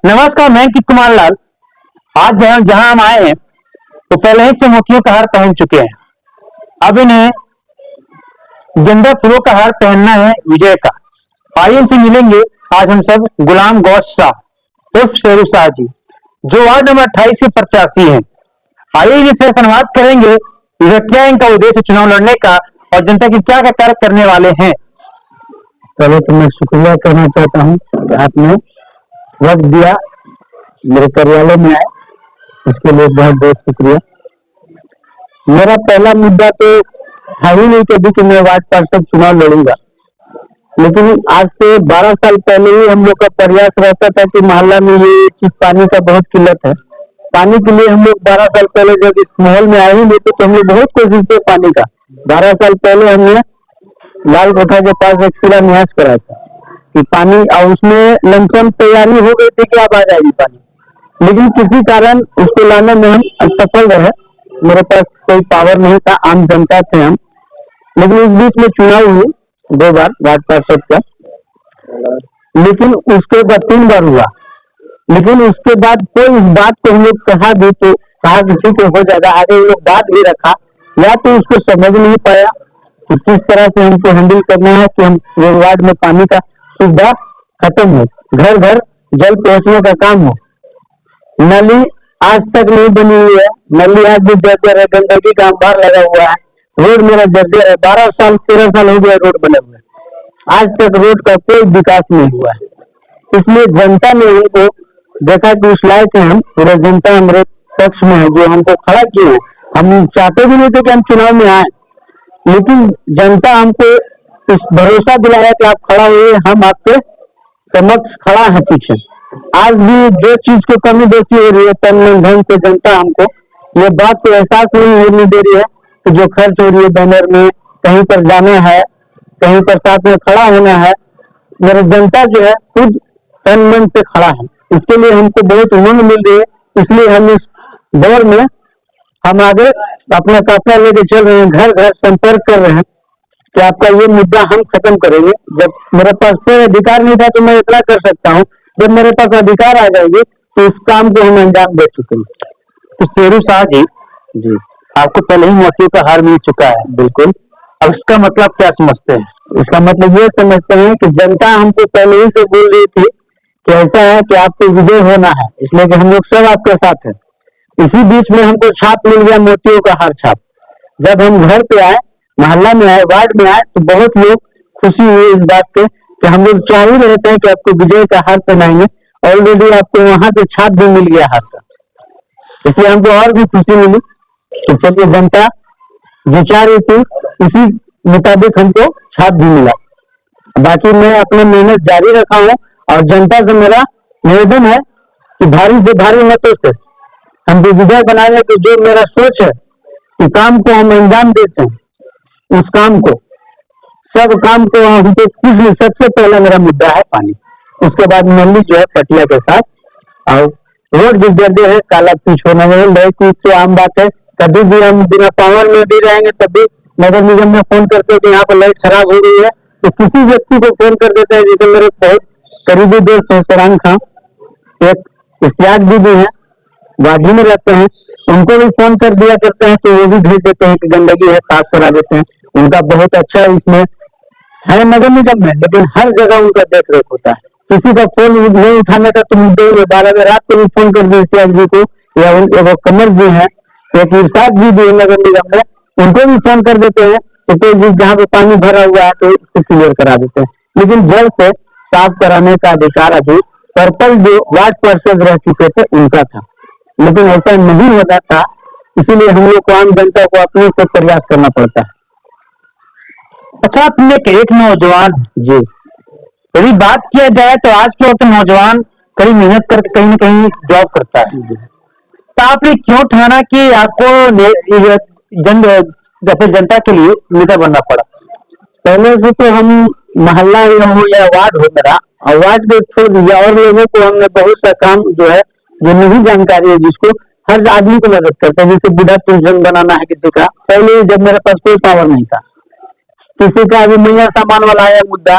नमस्कार, मैं कित कुमार लाल। आज जहां हम आए हैं तो पहले ही से मोतियों का हार पहन चुके हैं। अब इन्हें गेंदा फूलों का हार पहनना है विजय का। आइए इनसे मिलेंगे आज हम सब गुलाम गौस शाह उर्फ शेरू शाह जी, जो वार्ड नंबर 28 के प्रत्याशी हैं। आइए इनसे संवाद करेंगे क्या इनका उद्देश्य चुनाव लड़ने का और जनता की क्या क्या कार्य करने वाले हैं। पहले तो मैं शुक्रिया करना चाहता हूँ कि आपने वक्त दिया, मेरे कार्यालय में आए, इसके लिए बहुत बहुत शुक्रिया। मेरा पहला मुद्दा तो है ही नहीं कभी कि मैं वार्ड पार्षद चुनाव लड़ूंगा, लेकिन आज से 12 साल पहले ही हम लोग का प्रयास रहता था कि मोहल्ला में ये चीज पानी का बहुत किल्लत है। पानी के लिए हम लोग 12 साल पहले जब इस माहौल में आए ही नहीं तो हम लोग बहुत कोशिश किए पानी का। 12 साल पहले हमने लाल कोठा के पास एक शिलान्यास कराया था कि पानी, और उसमें लमसम तैयारी हो गई थी कि अब आ जाएगी पानी, लेकिन किसी कारण उसको लाने में हम असफल रहे। मेरे पास कोई पावर नहीं था, आम जनता थे हम। लेकिन इस बीच में चुनाव हुई 2 बार वार्ड पार्षद का, लेकिन उसके बाद 3 बार हुआ। लेकिन उसके बाद कोई इस बात को हम लोग कहा भी तो कहा कि ठीक है हो जाएगा, आगे हम लोग बात भी रखा, या तो उसको समझ नहीं पाया कि किस तरह से हमको हैंडल करना है कि हम वार्ड में पानी का सुविधा खत्म हो, घर घर जल पहुंचने का काम हो। नली आज तक नहीं बनी हुई है, नली आज भी जर्जर है, गंदगी का अंबार लगा हुआ है, रोड मेरा जर्जर है। 12 साल 13 साल हो गया रोड बने हुए, आज तक रोड का कोई विकास नहीं हुआ है। इसलिए जनता ने हमको देखा कि उस लायक है, हम पूरा जनता हमारे पक्ष में है, जो हमको खड़ा किए। हम चाहते भी नहीं थे कि हम चुनाव में आए, लेकिन जनता हमको इस भरोसा दिलाया कि आप खड़ा हुए, हम आपके समक्ष खड़ा है पीछे। आज भी जो चीज को कमी बेसी हो रही है तन मन धन से जनता हमको ये बात को एहसास नहीं होने दे रही है कि जो खर्च हो रही है बैनर में, कहीं पर जाना है, कहीं पर साथ में खड़ा होना है, मेरी जनता जो है खुद तन मन से खड़ा है। इसके लिए हमको बहुत उमंग मिल रही है। इसलिए हम इस दौर में हम आगे अपना काफिला लेके चल रहे हैं, घर घर संपर्क कर रहे हैं कि आपका ये मुद्दा हम खत्म करेंगे। जब मेरे पास कोई अधिकार नहीं था तो मैं इतना कर सकता हूँ, जब मेरे पास अधिकार आ जाएंगे तो इस काम को हम अंजाम दे चुके हैं। तो शेरू शाह जी, आपको पहले ही मोतियों का हार मिल चुका है। बिल्कुल। अब इसका मतलब क्या समझते हैं? इसका मतलब ये समझते हैं कि जनता हमको पहले ही से बोल रही थी कि ऐसा है कि आपको विजय होना है, इसलिए कि हम लोग सब आपके साथ हैं। इसी बीच में हमको छाप मिल गया, मोतियों का हार छाप। जब हम घर पे आए, मोहल्ला में आए, वार्ड में आए, तो बहुत लोग खुशी हुई इस बात पे कि हम लोग चाह ही रहते हैं कि आपको विजय का हार पहनाएंगे। ऑलरेडी आपको वहां से छाप भी मिल गया हार का, इसलिए हमको और भी खुशी मिली कि चलिए जनता जो चाह रही थी इसी मुताबिक हमको छाप भी मिला। बाकी मैं अपनी मेहनत जारी रखा हूँ और जनता से मेरा निवेदन है कि भारी से भारी मतों से हम विजय बनाने की जो मेरा सोच है कि काम को हम अंजाम देते हैं, उस काम को, सब काम को हमको कुछ, सबसे पहला मेरा मुद्दा है पानी, उसके बाद नली जो है पटिया के साथ, और रोड जो जर्जर है, काला पीछ होना है तो आम बात है। कभी भी हम बिना पावर में भी रहेंगे तभी नगर निगम में फोन करते हैं कि यहाँ पर लाइट खराब हो रही है, तो किसी व्यक्ति को फोन कर देते हैं। जैसे मेरे बहुत करीबी दोस्त है सरान खां, एक इश्तियाक भी है, वादी में रहते हैं, उनको भी फोन कर दिया करते हैं तो वो भी भेज देते हैं कि गंदगी है, साफ करा देते हैं। उनका बहुत अच्छा इसमें है नगर निगम में, लेकिन हर जगह उनका देख रेख होता है। किसी का फोन नहीं उठाने का तो मुद्दे 12 बजे रात को भी फोन कर दिए इश्तियाक जी को, या कमर जी है, एक इरशाद जी भी है नगर निगम में, उनको भी फोन कर देते हैं तो कोई जहाँ पे पानी भरा हुआ है तो उसको क्लियर करा देते हैं। लेकिन जल से साफ कराने का अधिकार अभी पर्पल जो वार्ड पार्षद रह चुके थे उनका था, लेकिन ऐसा नहीं होता था। इसीलिए हम लोग को आम जनता को अपने से प्रयास करना पड़ता है। अच्छा, अपने एक नौजवान जी, यदि बात किया जाए तो आज के वक्त नौजवान कड़ी मेहनत करके कहीं ना कहीं जॉब करता है, तो आपने क्यों ठाना कि आपको जनता के लिए नेता बनना पड़ा? पहले से तो हम मोहल्ला हो या वार्ड हो मेरा, और वार्ड को छोड़ दिया, और लोगों को हमने बहुत सा काम जो है जो नहीं जानकारी है, जिसको हर आदमी को मदद करता है। जैसे बुढ़ा पेंशन बनाना है किसी का, पहले जब मेरे पास कोई पावर नहीं था, किसी का अभी मैया सामान वाला आया मुद्दा,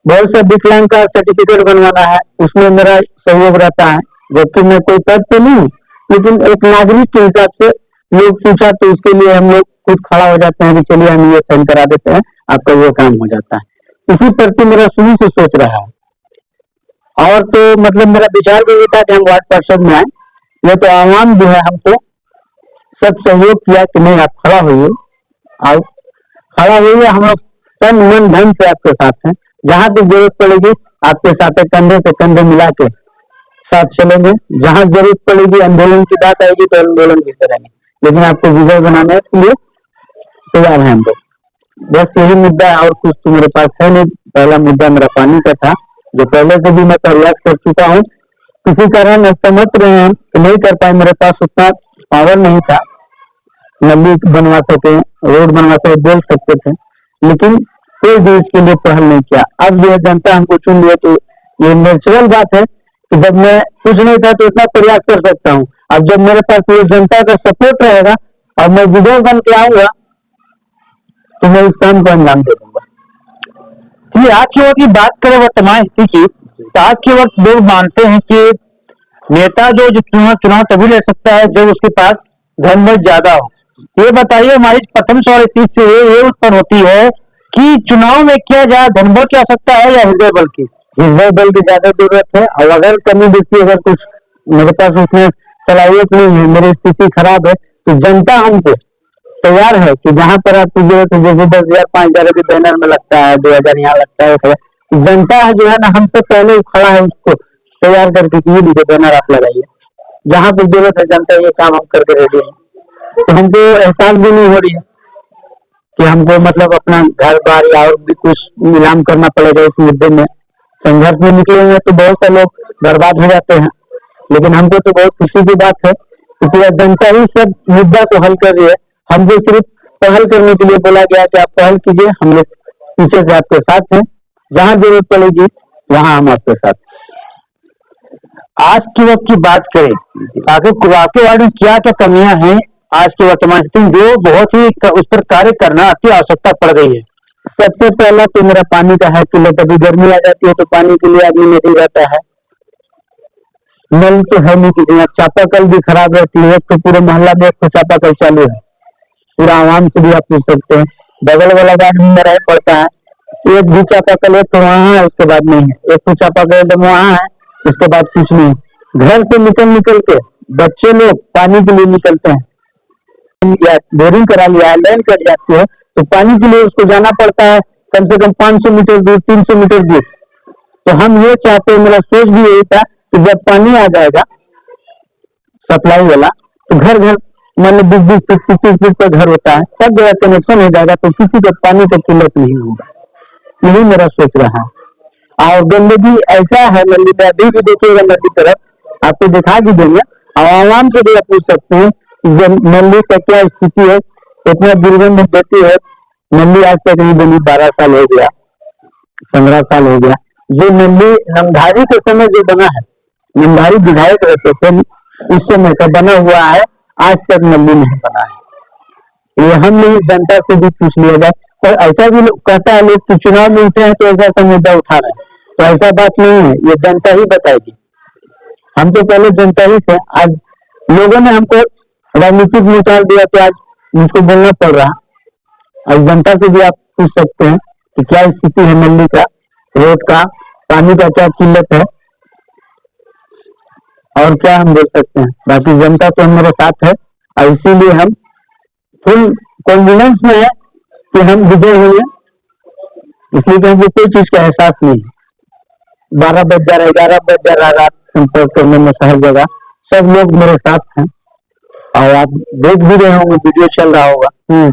बहुत से विकलांग का सर्टिफिकेट बनवाना है, उसमें मेरा सहयोग रहता है। जबकि मैं कोई पद पे नहीं, लेकिन एक नागरिक के हिसाब से लोग पूछा तो उसके लिए हम लोग खुद खड़ा हो जाते हैं कि चलिए हम ये साइन करा देते हैं, आपका ये काम हो जाता है। इसी प्रति मेरा शुरू से सोच रहा है। और तो मतलब मेरा विचार भी था कि हम वार्ड पार्षद में आए, ये तो आवाम जो है हमको सब सहयोग किया कि नहीं आप खड़ा होइए, आप खड़ा होइए, हम लोग तन मन धन से आपके साथ हैं। जहां भी जरूरत पड़ेगी आपके साथ कंधे से कंधे मिला के साथ चलेंगे। जहां जरूरत पड़ेगी आंदोलन की बात आएगी तो आंदोलन भी करेंगे, लेकिन आपको विजय बनाने के लिए तैयार हैं हम लोग। बस यही मुद्दा है, और कुछ तो मेरे पास है नहीं। पहला मुद्दा मेरा पानी का था, जो पहले से भी मैं प्रयास कर चुका हूँ। किसी कारण समझ रहे हैं नहीं कर पाए, मेरे पास उतना पावर नहीं था, नली बनवा सके, रोड बनवा सके, बोल सकते थे, लेकिन कोई भी इसके लिए पहल नहीं किया। अब जो जनता हमको चुन लिया तो ये नेचुरल बात है कि जब मैं कुछ नहीं था तो इतना प्रयास कर सकता हूँ। अब जब मेरे पास ये जनता का सपोर्ट रहेगा और मैं विजय बन के आऊंगा तो मैं इस काम को अंजाम दे दूंगा। जी, आज के वक्त की बात करें वर्तमान स्थिति की, तो आज के वक्त लोग मानते हैं कि नेता जो चुनाव तभी लड़ सकता है जब उसके पास धन बहुत ज्यादा हो। ये बताइए, हमारी प्रथम सवाल इस चीज से ये उत्पन्न होती है कि चुनाव में क्या ज्यादा धन बल की आवश्यकता है या हृदय बल की? हृदय बल की ज्यादा जरूरत है, और अगर कमी बेसी अगर कुछ मेरे पास उसमें सलाहियत नहीं है, मेरी स्थिति खराब है, तो जनता हमको तैयार है कि जहां पर आपकी जरूरत है, जैसे 10,000 5,000 अभी बैनर में लगता है, 2,000 यहाँ लगता है, जनता है जो है ना हमसे पहले खड़ा है उसको तैयार करके ये लीजिए बैनर आप लगाइए, जहां पर जरूरत है जनता ये काम हम करके रेडी है। तो हमको एहसास भी नहीं हो रही है कि हमको मतलब अपना घर बार या और भी कुछ नीलाम करना पड़ेगा। इस मुद्दे में संघर्ष में निकले हुए तो बहुत से लोग बर्बाद हो जाते हैं, लेकिन हमको तो बहुत खुशी की बात है क्योंकि जनता ही सब मुद्दा को हल कर रही है। हमको सिर्फ पहल करने के लिए बोला गया कि आप पहल कीजिए, हम लोग पीछे से आपके साथ हैं, जहां जरूरत पड़ेगी वहां हम आपके साथ। आज के वक्त की बात करें, आपके वार्ड में क्या क्या कमियां हैं आज के वर्तमान स्थिति में, जो बहुत ही उस पर कार्य करना अति आवश्यकता पड़ रही है? सबसे पहला तो मेरा पानी का है किल्लत। अभी गर्मी आ जाती है तो पानी के लिए आदमी नहीं रहता है, नल तो है नहीं किसी, चापाकल भी खराब रहती है। तो पूरे मोहल्ला में एक तो चापाकल चालू है, पूरा आवाम से भी आप पूछ सकते हैं। बगल वाला गार्ड में रह पड़ता है, एक भी चापाकल एक तो वहां है, उसके बाद नहीं है, एक तो चापाकल एकदम वहां है, उसके बाद कुछ नहीं। घर से निकल के बच्चे लोग पानी के लिए निकलते हैं, या बोरिंग करा लिया, लाइन कट जाती है तो पानी के लिए उसको जाना पड़ता है कम से कम 500 मीटर दूर, 300 मीटर दूर। तो हम ये चाहते हैं, मेरा सोच भी यही था कि जब पानी आ जाएगा सप्लाई वाला तो घर घर मान 20-20 फीट 30 फीट का घर होता है, सब जगह कनेक्शन हो जाएगा तो किसी को पानी का किल्लत नहीं होगा। यही मेरा सोच रहा है। और गंदगी ऐसा है नली में, अभी भी देखिएगा नदी तरफ आपको दिखा भी देंगे, और आवाम से भी आप पूछ सकते हैं नली का क्या स्थिति है। इतना दुर्गंध देती है नली, आज तक नहीं बनी, 12 साल हो गया, 15 साल हो गया। जो नली नंधारी के समय जो बना है, नंधारी विधायक रहते थे उस समय का बना हुआ है, आज तक नली नहीं बना है। ये हम नहीं, जनता से भी पूछ लिया जाए। पर ऐसा भी कहता है लोग कि चुनाव में उठे हैं तो ऐसा मुद्दा उठा रहे हैं, तो ऐसा बात नहीं है, ये जनता ही बताएगी। हम तो पहले जनता ही थे, आज लोगों ने हमको राजनीतिक में उतार दिया तो आज मुझको बोलना पड़ रहा। और जनता से भी आप पूछ सकते हैं कि क्या स्थिति है नली का, रोड का, पानी का क्या किल्लत है, और क्या हम बोल सकते हैं। बाकी जनता तो हमारे साथ है और इसीलिए हम फुल कॉन्फिडेंस में है कि हम विजय होंगे, इसलिए कि हमको कोई चीज का एहसास नहीं है। 12 बज जा रहा है, 11 बज जा रहा है रात संपर्क करने में, हर जगह सब लोग मेरे साथ हैं। और आप देख भी रहे होंगे, वीडियो चल रहा होगा।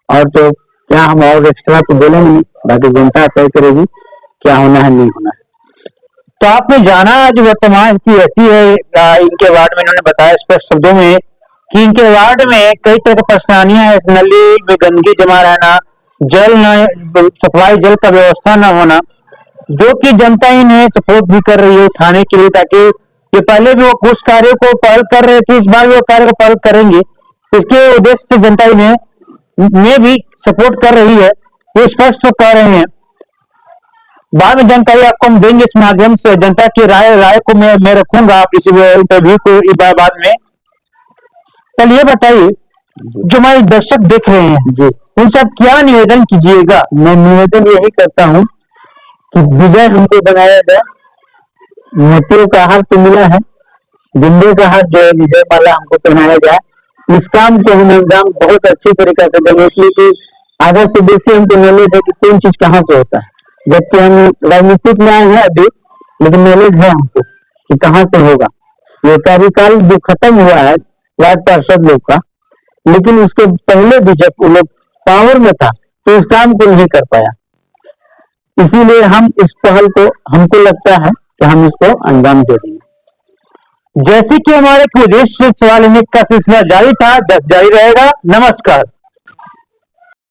और तो क्या हम और एक्स्ट्रा तो बोलेंगे नहीं, बाकी जनता तय करेगी क्या होना है नहीं होना है। तो आपने जाना आज वर्तमान स्थिति ऐसी है इनके वार्ड में, इन्होंने बताया स्पष्ट शब्दों में कि इनके वार्ड में कई तरह की परेशानियां है, नली में गंदगी जमा रहना, जल न सप्लाई, जल का व्यवस्था न होना, जो कि जनता इन्हें सपोर्ट भी कर रही है उठाने के लिए, ताकि ये पहले भी वो कुछ कार्य को पहल कर रहे थे, इस बार भी वो कार्य को पहल करेंगे। इसके उद्देश्य से जनता इन्हें भी सपोर्ट कर रही है, ये स्पष्ट तो कह रहे हैं। बाद में जानकारी आपको हम देंगे इस माध्यम से। जनता की राय को मैं रखूंगा आप इस इंटरव्यू को बाद में। चलिए बताइए, जो हमारे दर्शक देख रहे हैं जी, उनसे आप क्या निवेदन कीजिएगा? मैं निवेदन यही करता हूँ कि विजय हमको बनाया गया, मोतियों का हार तो मिला है, बिंदु का हार जो है विजय माला हमको पहनाया गया। इस काम को हम अंजाम बहुत अच्छी तरीके से देंगे, इसलिए कि आधा से बेसी हमको नॉलेज है कि कौन चीज कहाँ से होता है। जबकि हम राजनीतिक में आए हैं अभी, लेकिन नॉलेज है हमको कि कहाँ से होगा। ये कार्यकाल जो खत्म हुआ है वार्ड पार्षद लोग का, लेकिन उसके पहले भी जब वो लोग पावर में था तो इस काम को नहीं कर पाया। इसीलिए हम इस पहल को, हमको लगता है कि हम इसको अंजाम दे देंगे। जैसे कि हमारे विदेश से सवाल लेने का सिलसिला जारी था, जारी रहेगा। नमस्कार।